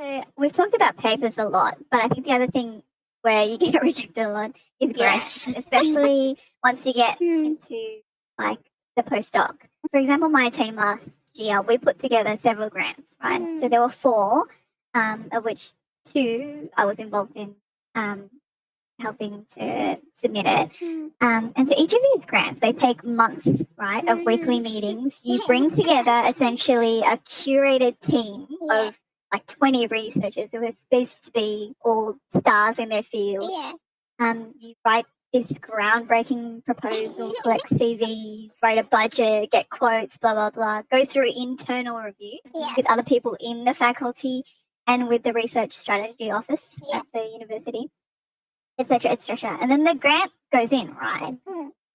So we've talked about papers a lot, but I think the other thing where you get rejected a lot is grants, Yes. especially once you get Mm. into like the postdoc. For example, my team last year, we put together several grants, right? So there were four, of which two I was involved in helping to submit it. And so each of these grants, they take months, right, of weekly meetings. You bring together essentially a curated team Yeah. of like 20 researchers who are supposed to be all stars in their field. Yeah. You write this groundbreaking proposal, collect CVs, write a budget, get quotes, blah, blah, blah. Go through internal review Yeah. with other people in the faculty and with the research strategy office Yeah. at the university, etc., etc. And then the grant goes in, right?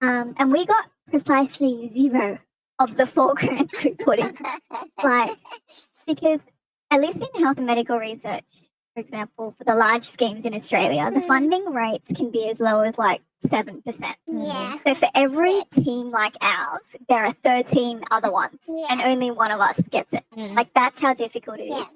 And we got precisely zero of the four grants we put in. Like, because at least in health and medical research, for example, for the large schemes in Australia, the funding rates can be as low as like 7%. Yeah. So for every team like ours, there are 13 other ones, Yeah. and only one of us gets it. Mm. Like, that's how difficult it is. Yeah.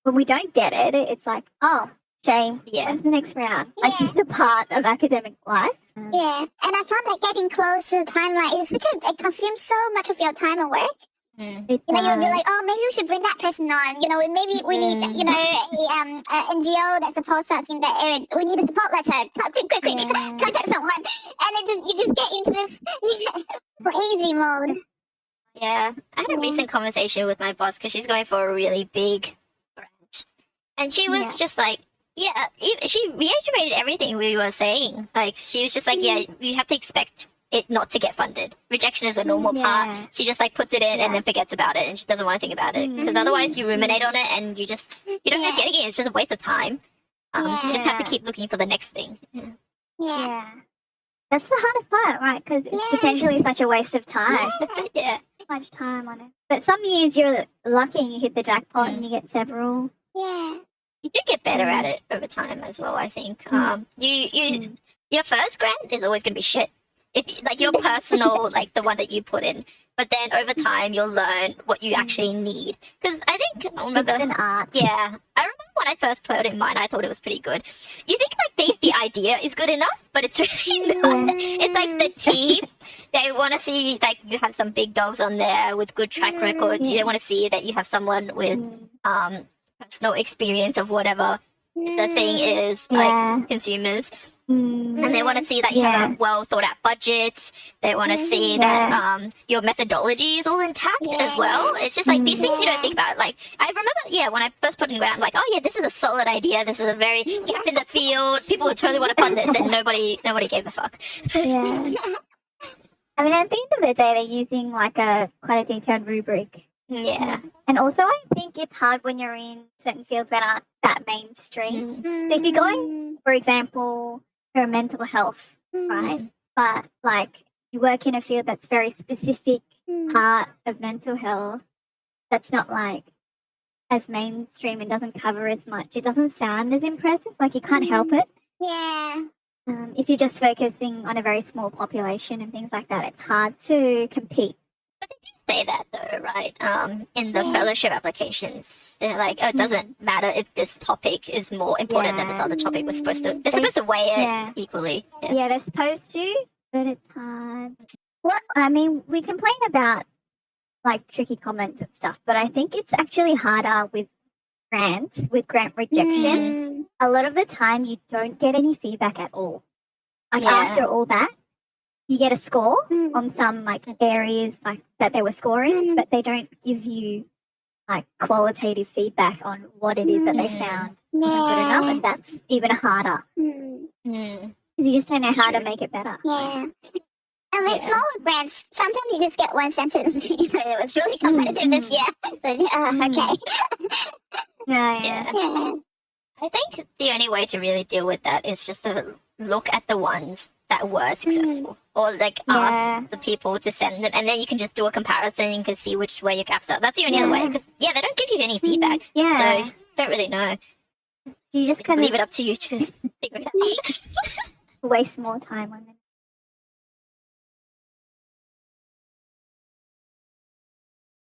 When we don't get it, it's like, oh, shame. Yeah. When's the next round? Like, Yeah. it's a part of academic life. Yeah, and I found that getting close to the timeline is it consumes so much of your time and work. Mm. It You know, you'll be does. like, oh, maybe we should bring that person on. You know, maybe we need, you know, a NGO that supports us in that area. We need a support letter. Quick, Yeah. contact someone. And then you just get into this crazy mode. Yeah, I had a Yeah. recent conversation with my boss because she's going for a really big grant, and she was Yeah. just like, "Yeah," she reiterated everything we were saying. Like she was just like, "Yeah, you have to expect it not to get funded. Rejection is a normal Yeah. part." She just like puts it in Yeah. and then forgets about it, and she doesn't want to think about it because otherwise you ruminate on it and you don't end up getting it. It's just a waste of time. You just have to Yeah. keep looking for the next thing. Yeah. Yeah. That's the hardest part, right? Because it's Yeah. potentially such a waste of time. Yeah. Much time on it. But some years you're lucky and you hit the jackpot and you get several. Yeah. You do get better at it over time as well, I think. Your first grant is always going to be shit. If like your personal, like the one that you put in, but then over time you'll learn what you actually need. Because I think I remember, It's an art. yeah, I remember when I first put it in mine, I thought it was pretty good. You think like the idea is good enough, but it's really not. It's like the team. They want to see like you have some big dogs on there with good track record. They want to see that you have someone with personal experience of whatever the thing is, Yeah. like consumers. Mm. And they want to see that you have a well thought out budget. They want to see that your methodology is all intact as well. It's just like these things you don't think about. Like I remember, when I first put in grant, I'm like, oh yeah, this is a solid idea. This is a very gap in the field. People would totally want to fund this, and nobody gave a fuck. Yeah. I mean, at the end of the day, they're using like quite a detailed rubric. Yeah. And also, I think it's hard when you're in certain fields that aren't that mainstream. Mm. So if you're going, for example, for mental health, right? But like you work in a field that's very specific part of mental health, that's not like as mainstream and doesn't cover as much. It doesn't sound as impressive. Like you can't help it. Yeah. If you're just focusing on a very small population and things like that, it's hard to compete. But they do say that though, right? In the fellowship applications, they're like, oh, it doesn't matter if this topic is more important than this other topic. They're supposed to weigh it equally. Yeah, they're supposed to, but it's hard. What? I mean, we complain about like tricky comments and stuff, but I think it's actually harder with grants, with grant rejection. A lot of the time, you don't get any feedback at all. Like after all that, you get a score on some like areas like that they were scoring, but they don't give you like qualitative feedback on what it is that they found wasn't good enough, and that's even harder. Mm. You just don't know how to make it better. Yeah. And with smaller brands, sometimes you just get one sentence. You know, it was really competitive this year. So, okay. Yeah. I think the only way to really deal with that is just to look at the ones that were successful, or like ask the people to send them, and then you can just do a comparison and you can see which way your gaps are. That's the only other way, because they don't give you any feedback. Yeah. So you don't really know. You just Just kind leave of it up to you to figure it out. waste more time on them.